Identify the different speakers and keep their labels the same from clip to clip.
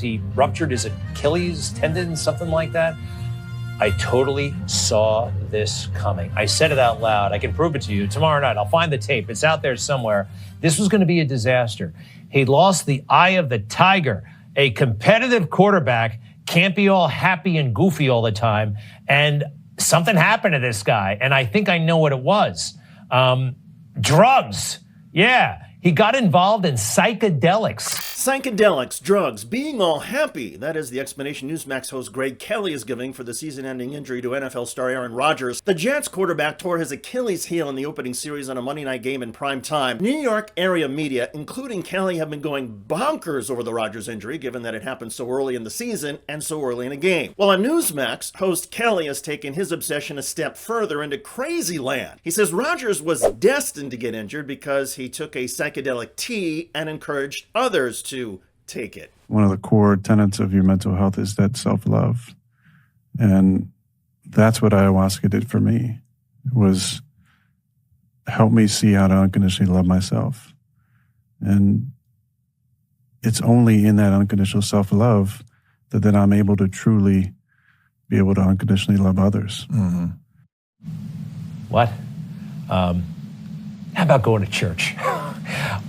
Speaker 1: He ruptured his Achilles tendon, something like that. I totally saw this coming. I said it out loud. I can prove it to you tomorrow night. I'll find the tape. It's out there somewhere. This was going to be a disaster. He lost the eye of the tiger. A competitive quarterback can't be all happy and goofy all the time. And something happened to this guy, and I think I know what it was. Drugs. Yeah, he got involved in psychedelics.
Speaker 2: Psychedelics, drugs, being all happy. That is the explanation Newsmax host Greg Kelly is giving for the season-ending injury to NFL star Aaron Rodgers. The Jets quarterback tore his Achilles heel in the opening series on a Monday night game in prime time. New York area media, including Kelly, have been going bonkers over the Rodgers injury, given that it happened so early in the season and so early in a game. While on Newsmax, host Kelly has taken his obsession a step further into crazy land. He says Rodgers was destined to get injured because he took a psychedelic tea and encouraged others to take it.
Speaker 3: One of the core tenets of your mental health is that self-love. And that's what ayahuasca did for me, was help me see how to unconditionally love myself. And it's only in that unconditional self-love that then I'm able to truly be able to unconditionally love others.
Speaker 1: Mm-hmm. What? How about going to church?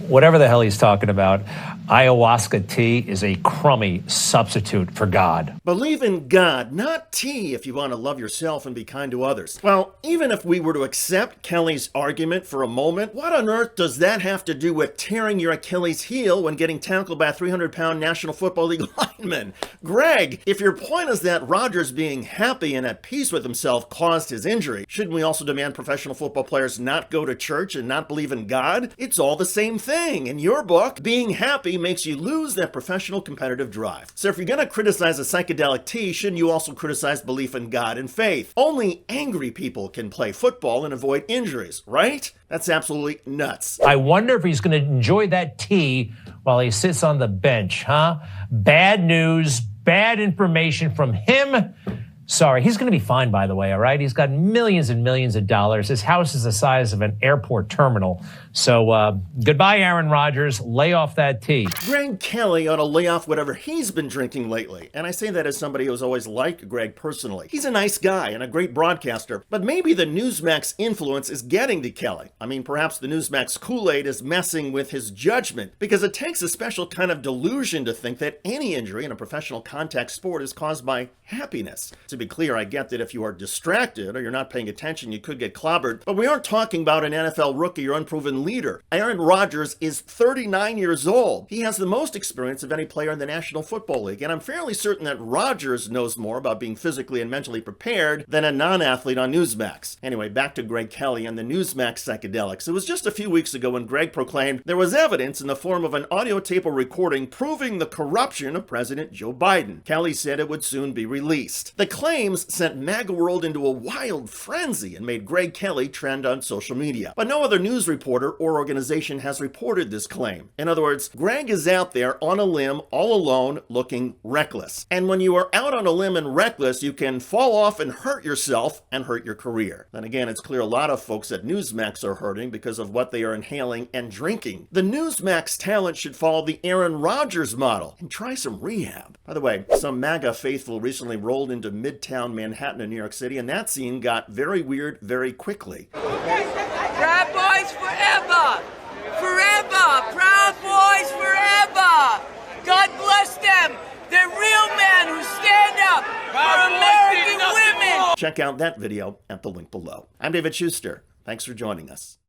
Speaker 1: Whatever the hell he's talking about, ayahuasca tea is a crummy substitute for God.
Speaker 2: Believe in God, not tea, if you want to love yourself and be kind to others. Well, even if we were to accept Kelly's argument for a moment, what on earth does that have to do with tearing your Achilles heel when getting tackled by a 300-pound National Football League lineman? Greg, if your point is that Rodgers being happy and at peace with himself caused his injury, shouldn't we also demand professional football players not go to church and not believe in God? It's all the same thing. In your book, being happy makes you lose that professional competitive drive. So if you're going to criticize a psychedelic tea, shouldn't you also criticize belief in God and faith? Only angry people can play football and avoid injuries, right? That's absolutely nuts.
Speaker 1: I wonder if he's going to enjoy that tea while he sits on the bench, huh? Bad news, bad information from him. Sorry, he's going to be fine, by the way, all right? He's got millions and millions of dollars. His house is the size of an airport terminal. So goodbye, Aaron Rodgers. Lay off that tea.
Speaker 2: Greg Kelly ought to lay off whatever he's been drinking lately. And I say that as somebody who's always liked Greg personally. He's a nice guy and a great broadcaster. But maybe the Newsmax influence is getting to Kelly. I mean, perhaps the Newsmax Kool-Aid is messing with his judgment, because it takes a special kind of delusion to think that any injury in a professional contact sport is caused by happiness. To be clear, I get that if you are distracted or you're not paying attention, you could get clobbered. But we aren't talking about an NFL rookie or unproven leader. Aaron Rodgers is 39 years old. He has the most experience of any player in the National Football League, and I'm fairly certain that Rodgers knows more about being physically and mentally prepared than a non-athlete on Newsmax. Anyway, back to Greg Kelly and the Newsmax psychedelics. It was just a few weeks ago when Greg proclaimed there was evidence in the form of an audio tape or recording proving the corruption of President Joe Biden. Kelly said it would soon be released. The claims sent MAGA world into a wild frenzy and made Greg Kelly trend on social media. But no other news reporter or organization has reported this claim. In other words, Greg is out there on a limb, all alone, looking reckless. And when you are out on a limb and reckless, you can fall off and hurt yourself and hurt your career. Then again, it's clear a lot of folks at Newsmax are hurting because of what they are inhaling and drinking. The Newsmax talent should follow the Aaron Rodgers model and try some rehab. By the way, some MAGA faithful recently rolled into Midtown Manhattan in New York City, and that scene got very weird very quickly.
Speaker 4: Proud Boys forever! Forever! Proud Boys forever! God bless them! They're real men who stand up for American women!
Speaker 2: Check out that video at the link below. I'm David Shuster. Thanks for joining us.